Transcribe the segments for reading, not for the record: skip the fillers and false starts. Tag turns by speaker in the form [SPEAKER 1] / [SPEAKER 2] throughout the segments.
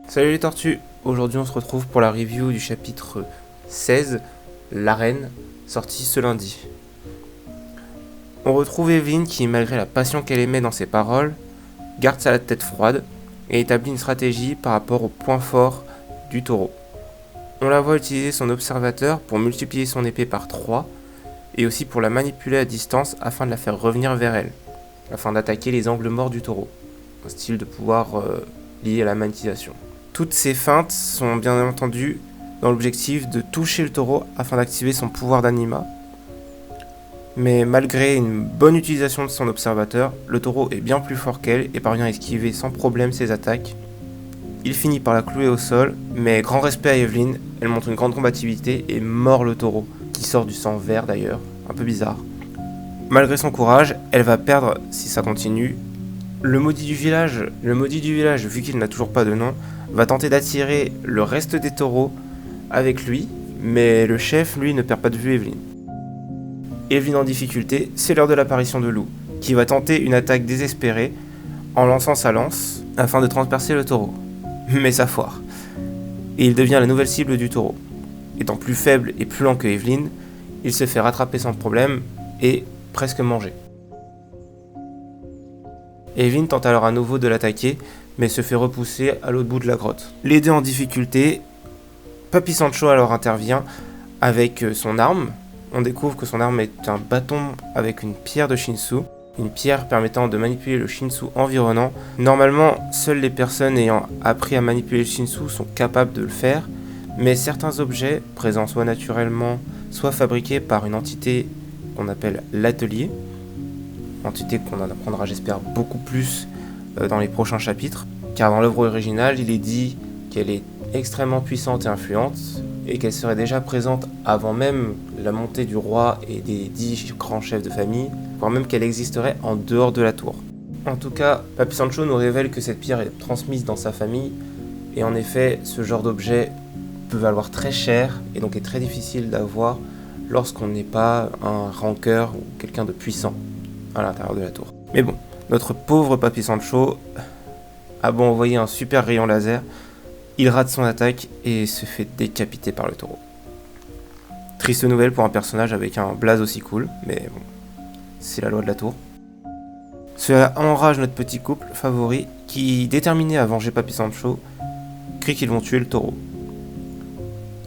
[SPEAKER 1] Salut les tortues, aujourd'hui on se retrouve pour la review du chapitre 16, l'arène, sorti ce lundi. On retrouve Evelyn qui, malgré la passion qu'elle émet dans ses paroles, garde sa tête froide et établit une stratégie par rapport aux points forts du taureau. On la voit utiliser son observateur pour multiplier son épée par 3 et aussi pour la manipuler à distance afin de la faire revenir vers elle, afin d'attaquer les angles morts du taureau, un style de pouvoir lié à la magnétisation. Toutes ces feintes sont bien entendu dans l'objectif de toucher le taureau afin d'activer son pouvoir d'anima. Mais malgré une bonne utilisation de son observateur, le taureau est bien plus fort qu'elle et parvient à esquiver sans problème ses attaques. Il finit par la clouer au sol, mais grand respect à Evelyn, elle montre une grande combativité et mord le taureau, qui sort du sang vert d'ailleurs, un peu bizarre. Malgré son courage, elle va perdre si ça continue. Le maudit du village, vu qu'il n'a toujours pas de nom, va tenter d'attirer le reste des taureaux avec lui, mais le chef, lui, ne perd pas de vue Evelyn. Evelyn en difficulté, c'est l'heure de l'apparition de Lou, qui va tenter une attaque désespérée en lançant sa lance afin de transpercer le taureau. Mais ça foire, et il devient la nouvelle cible du taureau. Étant plus faible et plus lent que Evelyn, il se fait rattraper sans problème et presque manger. Evelyn tente alors à nouveau de l'attaquer, mais se fait repousser à l'autre bout de la grotte. Les deux en difficulté, Papy Sancho alors intervient avec son arme. On découvre que son arme est un bâton avec une pierre de Shinsu, une pierre permettant de manipuler le Shinsu environnant. Normalement, seules les personnes ayant appris à manipuler le Shinsu sont capables de le faire, mais certains objets, présents soit naturellement, soit fabriqués par une entité qu'on appelle l'atelier, entité qu'on en apprendra j'espère beaucoup plus dans les prochains chapitres, car dans l'œuvre originale il est dit qu'elle est extrêmement puissante et influente et qu'elle serait déjà présente avant même la montée du roi et des 10 grands chefs de famille, voire même qu'elle existerait en dehors de la tour. En tout cas, Papy Sancho nous révèle que cette pierre est transmise dans sa famille, et en effet ce genre d'objet peut valoir très cher et donc est très difficile d'avoir lorsqu'on n'est pas un rancœur ou quelqu'un de puissant à l'intérieur de la tour. Mais bon, notre pauvre Papy Sancho a beau envoyer un super rayon laser, il rate son attaque et se fait décapiter par le taureau. Triste nouvelle pour un personnage avec un blaze aussi cool, mais bon, c'est la loi de la tour. Cela enrage notre petit couple favori qui, déterminé à venger Papy Sancho, crie qu'ils vont tuer le taureau.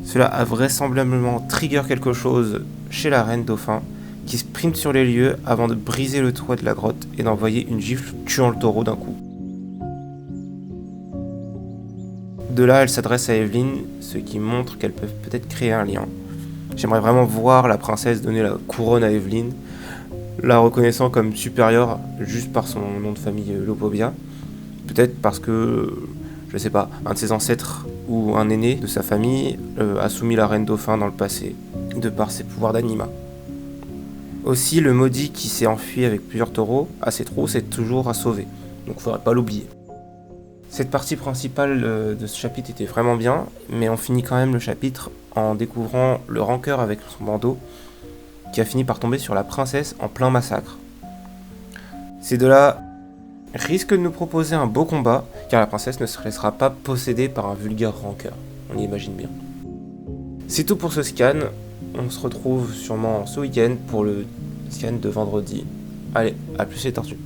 [SPEAKER 1] Cela a vraisemblablement trigger quelque chose chez la reine dauphin, qui sprint sur les lieux avant de briser le toit de la grotte et d'envoyer une gifle tuant le taureau d'un coup. De là, elle s'adresse à Evelyn, ce qui montre qu'elles peuvent peut-être créer un lien. J'aimerais vraiment voir la princesse donner la couronne à Evelyn, la reconnaissant comme supérieure juste par son nom de famille Lopobia. Peut-être parce que, je sais pas, un de ses ancêtres ou un aîné de sa famille a soumis la reine dauphin dans le passé, de par ses pouvoirs d'anima. Aussi, le maudit qui s'est enfui avec plusieurs taureaux à ses trousses est toujours à sauver, donc faudrait pas l'oublier. Cette partie principale de ce chapitre était vraiment bien, mais on finit quand même le chapitre en découvrant le rancœur avec son bandeau, qui a fini par tomber sur la princesse en plein massacre. Ces deux-là risquent de nous proposer un beau combat, car la princesse ne se laissera pas posséder par un vulgaire rancœur, on l'imagine bien. C'est tout pour ce scan. On se retrouve sûrement ce week-end pour le scan de vendredi. Allez, à plus les tortues.